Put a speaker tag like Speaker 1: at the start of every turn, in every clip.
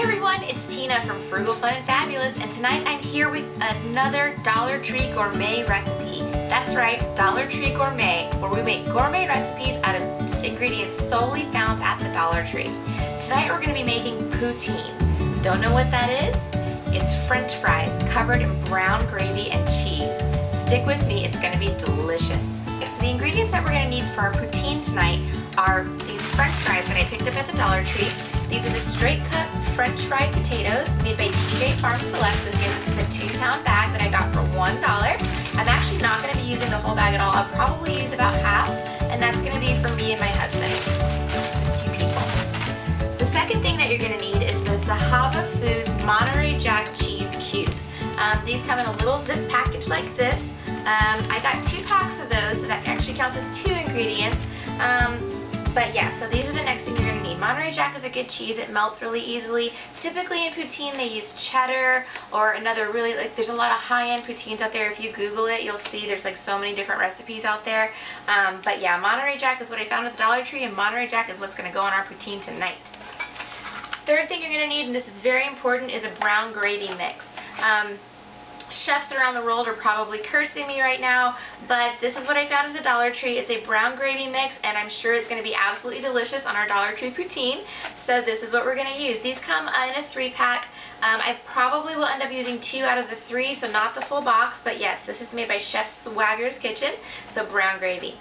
Speaker 1: Hi everyone, it's Tina from Frugal, Fun, and Fabulous, and tonight I'm here with another Dollar Tree Gourmet recipe. That's right, Dollar Tree Gourmet, where we make gourmet recipes out of ingredients solely found at the Dollar Tree. Tonight we're going to be making poutine. Don't know what that is? It's French fries covered in brown gravy and cheese. Stick with me, it's going to be delicious. So the ingredients that we're going to need for our poutine tonight are these French fries that I picked up at the Dollar Tree. These are the straight cut French fried potatoes made by TJ Farm Select. Again, this is a 2-pound bag that I got for $1. I'm actually not going to be using the whole bag at all. I'll probably use about half, and that's going to be for me and my husband. Just 2 people. The second thing that you're going to need is the Zahava Foods Monterey Jack cheese cubes. These come in a little zip package like this. I got 2 packs of those, so that actually counts as 2 ingredients. But yeah, so these are the next thing you're going to need. Monterey Jack is a good cheese. It melts really easily. Typically in poutine they use cheddar or another really, there's a lot of high-end poutines out there. If you Google it, you'll see there's like so many different recipes out there. But yeah, Monterey Jack is what I found at the Dollar Tree, and Monterey Jack is what's going to go on our poutine tonight. Third thing you're going to need, and this is very important, is a brown gravy mix. Chefs around the world are probably cursing me right now, but this is what I found at the Dollar Tree. It's a brown gravy mix, and I'm sure it's going to be absolutely delicious on our Dollar Tree poutine. So this is what we're going to use. These come in a 3-pack. I probably will end up using 2 out of the 3, so not the full box, but yes, this is made by Chef Swagger's Kitchen, so brown gravy.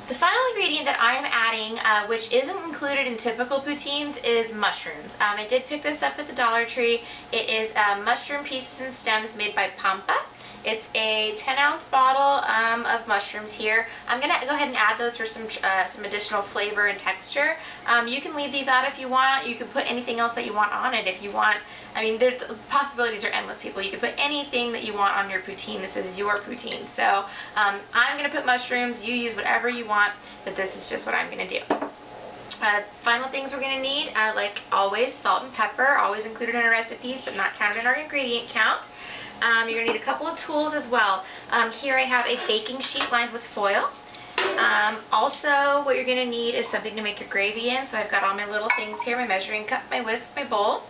Speaker 1: The final ingredient that I am adding, which isn't included in typical poutines, is mushrooms. I did pick this up at the Dollar Tree. It is mushroom pieces and stems made by Pampa. It's a 10-ounce bottle of mushrooms here. I'm going to go ahead and add those for some additional flavor and texture. You can leave these out if you want. You can put anything else that you want on it if you want. I mean, the possibilities are endless, people. You can put anything that you want on your poutine. This is your poutine. So I'm going to put mushrooms. You use whatever you want, but this is just what I'm going to do. Final things we're going to need, like always, salt and pepper, always included in our recipes, but not counted in our ingredient count. You're going to need a couple of tools as well. Here I have a baking sheet lined with foil. Also, what you're going to need is something to make your gravy in. So I've got all my little things here, my measuring cup, my whisk, my bowl.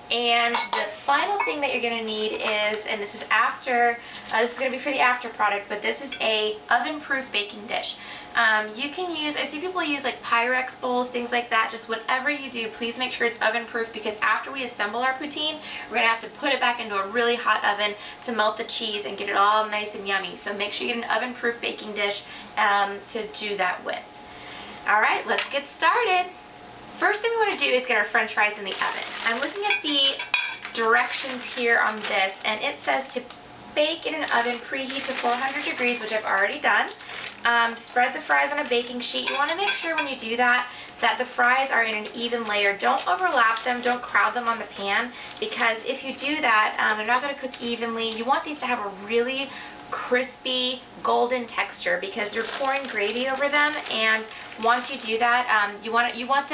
Speaker 1: And the final thing that you're going to need is, and this is after, this is going to be for the after product, but this is a oven-proof baking dish. You can use, I see people use like Pyrex bowls, things like that. Just whatever you do, please make sure it's oven-proof, because after we assemble our poutine, we're going to have to put it back into a really hot oven to melt the cheese and get it all nice and yummy. So make sure you get an oven-proof baking dish to do that with. Alright, let's get started. First thing we want to do is get our French fries in the oven. I'm looking at the directions here on this, and it says to bake in an oven, preheat to 400 degrees, which I've already done. Spread the fries on a baking sheet. You want to make sure when you do that the fries are in an even layer. Don't overlap them, don't crowd them on the pan, because if you do that, they're not going to cook evenly. You want these to have a really crispy golden texture, because you're pouring gravy over them, and once you do that, you want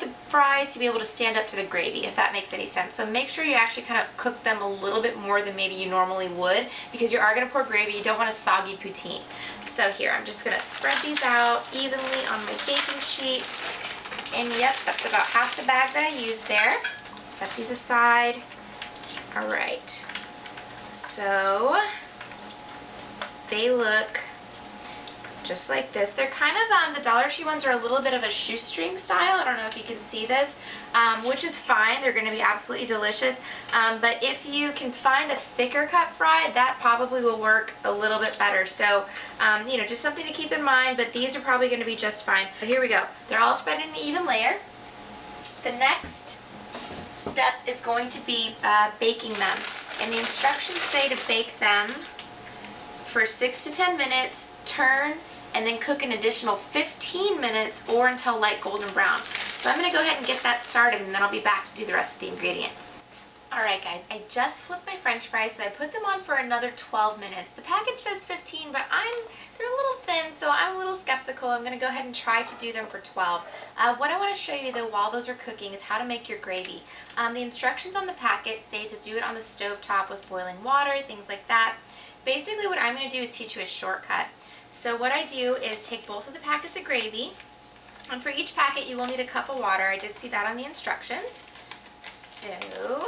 Speaker 1: the fries to be able to stand up to the gravy, if that makes any sense. So make sure you actually kind of cook them a little bit more than maybe you normally would, because you are going to pour gravy. You don't want a soggy poutine. So here, I'm just going to spread these out evenly on my baking sheet, and yep, that's about half the bag that I used there. Set these aside. Alright, so they look just like this. They're kind of, the Dollar Tree ones are a little bit of a shoestring style. I don't know if you can see this, which is fine. They're going to be absolutely delicious. But if you can find a thicker cut fry, that probably will work a little bit better. So, you know, just something to keep in mind, but these are probably going to be just fine. But here we go. They're all spread in an even layer. The next step is going to be baking them. And the instructions say to bake them for 6 to 10 minutes, turn, and then cook an additional 15 minutes or until light golden brown. So I'm going to go ahead and get that started, and then I'll be back to do the rest of the ingredients. Alright guys, I just flipped my French fries, so I put them on for another 12 minutes. The package says 15, but they're a little thin, so I'm a little skeptical. I'm going to go ahead and try to do them for 12. What I want to show you though while those are cooking is how to make your gravy. The instructions on the packet say to do it on the stove top with boiling water, things like that. Basically what I'm going to do is teach you a shortcut. So what I do is take both of the packets of gravy, and for each packet you will need a cup of water. I did see that on the instructions. So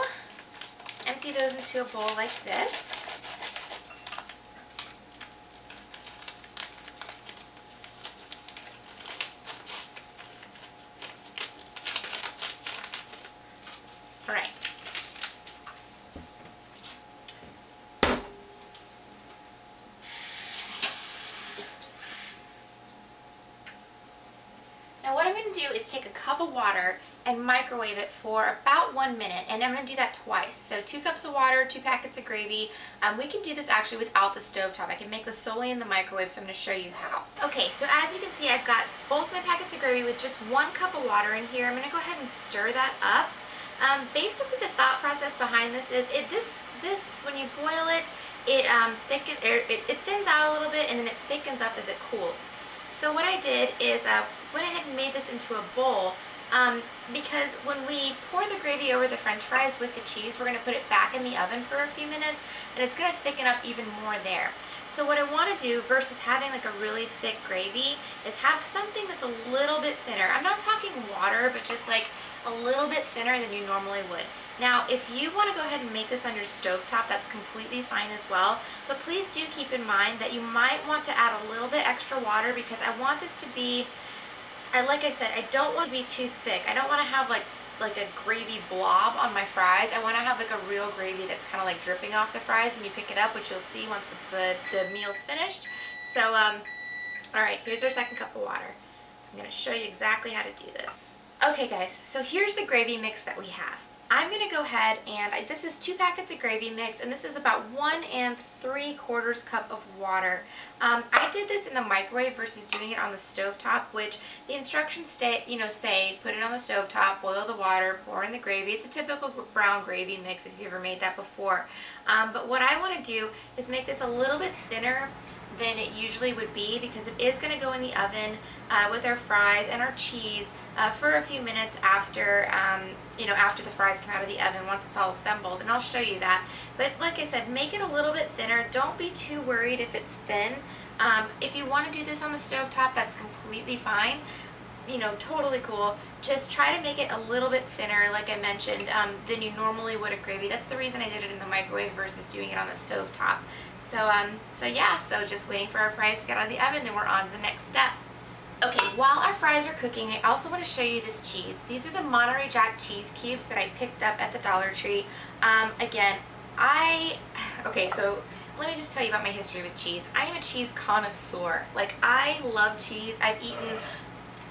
Speaker 1: just empty those into a bowl like this. All right. Now what I'm going to do is take a cup of water and microwave it for about 1 minute, and I'm going to do that twice. So 2 cups of water, 2 packets of gravy. We can do this actually without the stovetop. I can make this solely in the microwave, so I'm going to show you how. Okay, so as you can see, I've got both my packets of gravy with just 1 cup of water in here. I'm going to go ahead and stir that up. Basically the thought process behind this is this when you boil it, it thins out a little bit and then it thickens up as it cools. So what I did is went ahead and made this into a bowl because when we pour the gravy over the french fries with the cheese, we're going to put it back in the oven for a few minutes and it's going to thicken up even more there. So what I want to do versus having like a really thick gravy is have something that's a little bit thinner. I'm not talking water, but just like a little bit thinner than you normally would. Now, if you want to go ahead and make this on your stovetop, that's completely fine as well. But please do keep in mind that you might want to add a little bit extra water because I want this to be, like I said, I don't want it to be too thick. I don't want to have like a gravy blob on my fries. I want to have like a real gravy that's kind of like dripping off the fries when you pick it up, which you'll see once the meal's finished. So, all right, here's our second cup of water. I'm going to show you exactly how to do this. Okay guys, so here's the gravy mix that we have. I'm going to go ahead and, this is 2 packets of gravy mix, and this is about 1 3/4 cup of water. I did this in the microwave versus doing it on the stovetop, which the instructions say put it on the stovetop, boil the water, pour in the gravy. It's a typical brown gravy mix if you've ever made that before. But what I want to do is make this a little bit thinner than it usually would be because it is going to go in the oven with our fries and our cheese for a few minutes after after the fries come out of the oven, once it's all assembled, and I'll show you that. But like I said, make it a little bit thinner. Don't be too worried if it's thin. If you want to do this on the stovetop, that's completely fine. Totally cool. Just try to make it a little bit thinner, like I mentioned, than you normally would a gravy. That's the reason I did it in the microwave versus doing it on the stovetop. So yeah, so just waiting for our fries to get out of the oven, then we're on to the next step. Okay, while our fries are cooking, I also want to show you this cheese. These are the Monterey Jack cheese cubes that I picked up at the Dollar Tree. Again, okay, so let me just tell you about my history with cheese. I am a cheese connoisseur. Like, I love cheese. I've eaten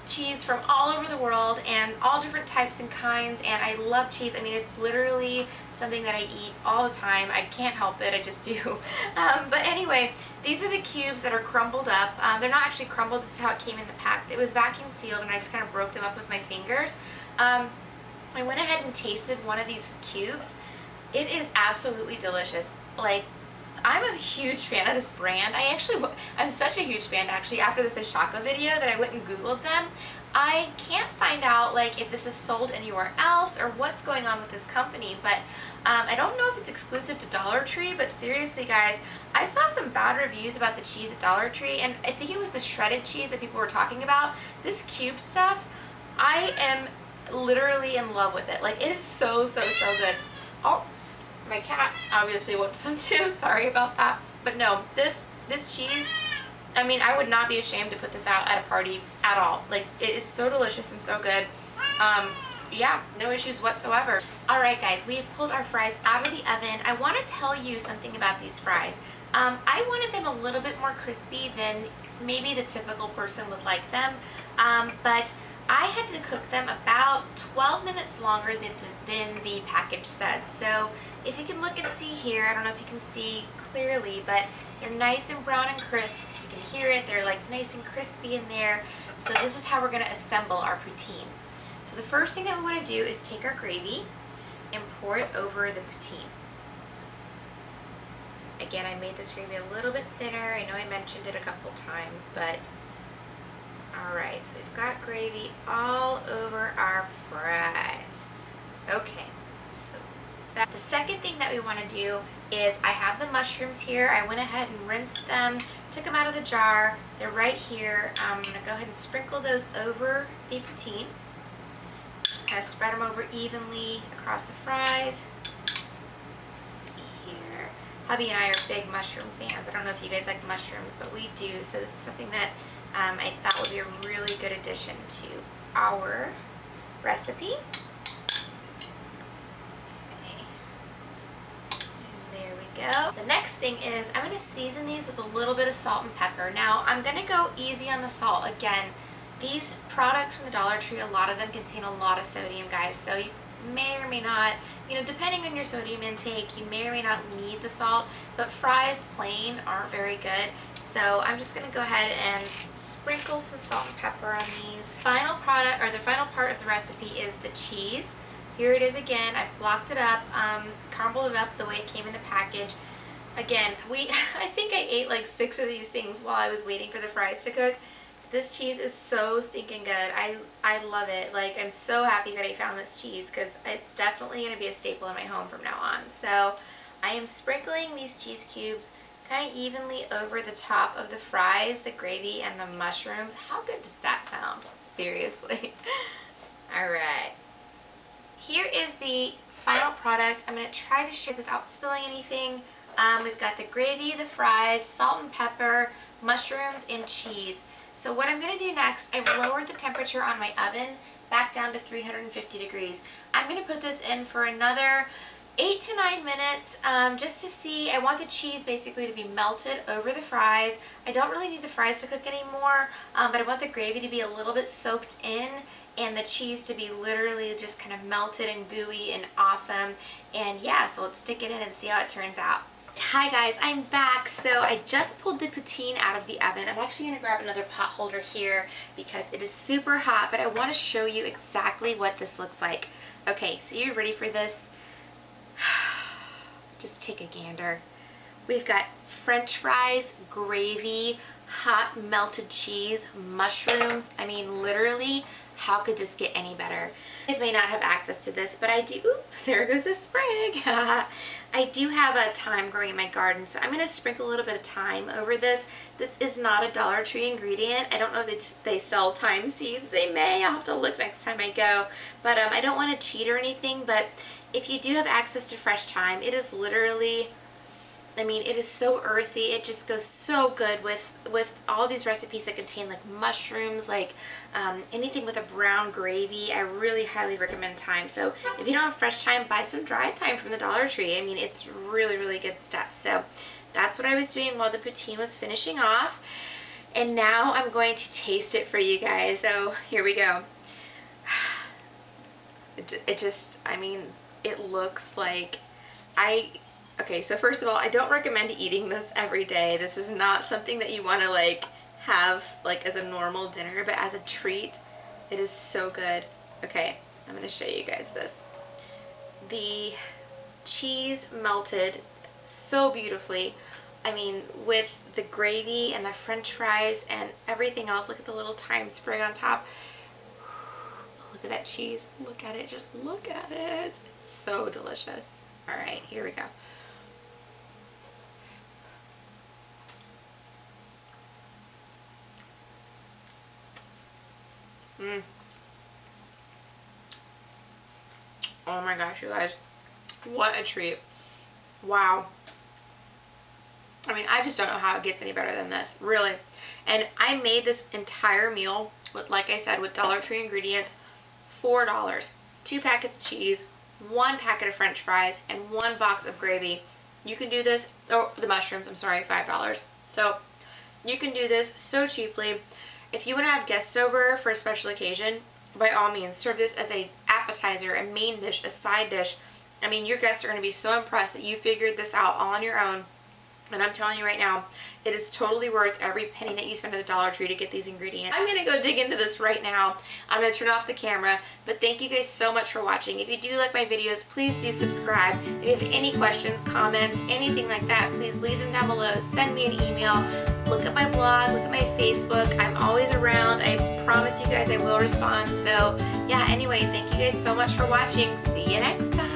Speaker 1: cheese from all over the world and all different types and kinds, and I love cheese. I mean, it's literally something that I eat all the time. I can't help it, I just do. But anyway, these are the cubes that are crumbled up. They're not actually crumbled, this is how it came in the pack. It was vacuum sealed and I just kind of broke them up with my fingers. I went ahead and tasted one of these cubes. It is absolutely delicious. Like, I'm a huge fan of this brand. I'm such a huge fan actually after the fish taco video that I went and Googled them. I can't find out like if this is sold anywhere else or what's going on with this company, but I don't know if it's exclusive to Dollar Tree, but seriously guys, I saw some bad reviews about the cheese at Dollar Tree, and I think it was the shredded cheese that people were talking about. This cube stuff, I am literally in love with it. Like, it is so good. Oh, my cat obviously wants some too, sorry about that. But no, this cheese, I mean, I would not be ashamed to put this out at a party at all. Like, it is so delicious and so good. Yeah, no issues whatsoever. Alright guys, we have pulled our fries out of the oven. I want to tell you something about these fries. I wanted them a little bit more crispy than maybe the typical person would like them, but I had to cook them about 12 minutes longer than the package said. So if you can look and see here, I don't know if you can see clearly, but they're nice and brown and crisp. You can hear it, they're like nice and crispy in there. So this is how we're going to assemble our poutine. So the first thing that we want to do is take our gravy and pour it over the poutine. Again, I made this gravy a little bit thinner. I know I mentioned it a couple times, but alright, so we've got gravy all over our fries. Okay, so the second thing that we want to do is I have the mushrooms here. I went ahead and rinsed them, took them out of the jar. They're right here. I'm going to go ahead and sprinkle those over the poutine. Just kind of spread them over evenly across the fries. Let's see here. Hubby and I are big mushroom fans. I don't know if you guys like mushrooms, but we do. So this is something that I thought would be a really good addition to our recipe. Go. The next thing is I'm going to season these with a little bit of salt and pepper. Now I'm going to go easy on the salt. Again, these products from the Dollar Tree, a lot of them contain a lot of sodium, guys, so you may or may not, you know, depending on your sodium intake, you may or may not need the salt, but fries plain aren't very good. So I'm just going to go ahead and sprinkle some salt and pepper on these. Final product, or the final part of the recipe, is the cheese. Here it is again. I blocked it up, crumbled it up the way it came in the package. Again, I think I ate like 6 of these things while I was waiting for the fries to cook. This cheese is so stinking good. I love it. Like, I'm so happy that I found this cheese because it's definitely going to be a staple in my home from now on. So I am sprinkling these cheese cubes kind of evenly over the top of the fries, the gravy, and the mushrooms. How good does that sound? Seriously. All right. Here is the final product. I'm going to try to share this without spilling anything. We've got the gravy, the fries, salt and pepper, mushrooms, and cheese. So what I'm going to do next, I've lowered the temperature on my oven back down to 350 degrees. I'm going to put this in for another 8 to 9 minutes just to see. I want the cheese basically to be melted over the fries. I don't really need the fries to cook anymore, but I want the gravy to be a little bit soaked in and the cheese to be literally just kind of melted and gooey and awesome. And yeah, so let's stick it in and see how it turns out. Hi guys, I'm back. So I just pulled the poutine out of the oven. I'm actually going to grab another pot holder here because it is super hot, but I want to show you exactly what this looks like. Okay, so you're ready for this? Just take a gander. We've got French fries, gravy, hot melted cheese, mushrooms. I mean, literally, how could this get any better? You guys may not have access to this, but I do. Oops, there goes a sprig. I do have a thyme growing in my garden, so I'm going to sprinkle a little bit of thyme over this. This is not a Dollar Tree ingredient. I don't know if they sell thyme seeds. They may. I'll have to look next time I go. But I don't want to cheat or anything, but if you do have access to fresh thyme, it is literally, I mean, it is so earthy. It just goes so good with all these recipes that contain like mushrooms, like anything with a brown gravy. I really highly recommend thyme. So if you don't have fresh thyme, buy some dried thyme from the Dollar Tree. I mean, it's really, really good stuff. So that's what I was doing while the poutine was finishing off. And now I'm going to taste it for you guys. So here we go. It just, I mean, it looks like okay, so first of all, I don't recommend eating this every day. This is not something that you want to like have like as a normal dinner, but as a treat, it is so good. Okay, I'm going to show you guys this. The cheese melted so beautifully. I mean, with the gravy and the French fries and everything else. Look at the little thyme sprig on top. Look at that cheese. Look at it. Just look at it. It's so delicious. All right, here we go. Oh my gosh, you guys. What a treat. Wow. I mean, I just don't know how it gets any better than this, really. And I made this entire meal with, like I said, with Dollar Tree ingredients, $4. 2 packets of cheese, 1 packet of French fries, and 1 box of gravy. You can do this, oh, the mushrooms, I'm sorry, $5. So you can do this so cheaply. If you want to have guests over for a special occasion, by all means, serve this as an appetizer, a main dish, a side dish. I mean, your guests are going to be so impressed that you figured this out all on your own. And I'm telling you right now, it is totally worth every penny that you spend at the Dollar Tree to get these ingredients. I'm going to go dig into this right now. I'm going to turn off the camera, but thank you guys so much for watching. If you do like my videos, please do subscribe. If you have any questions, comments, anything like that, please leave them down below. Send me an email. Look at my blog, look at my Facebook. I'm always around. I promise you guys I will respond. So yeah, anyway, thank you guys so much for watching. See you next time.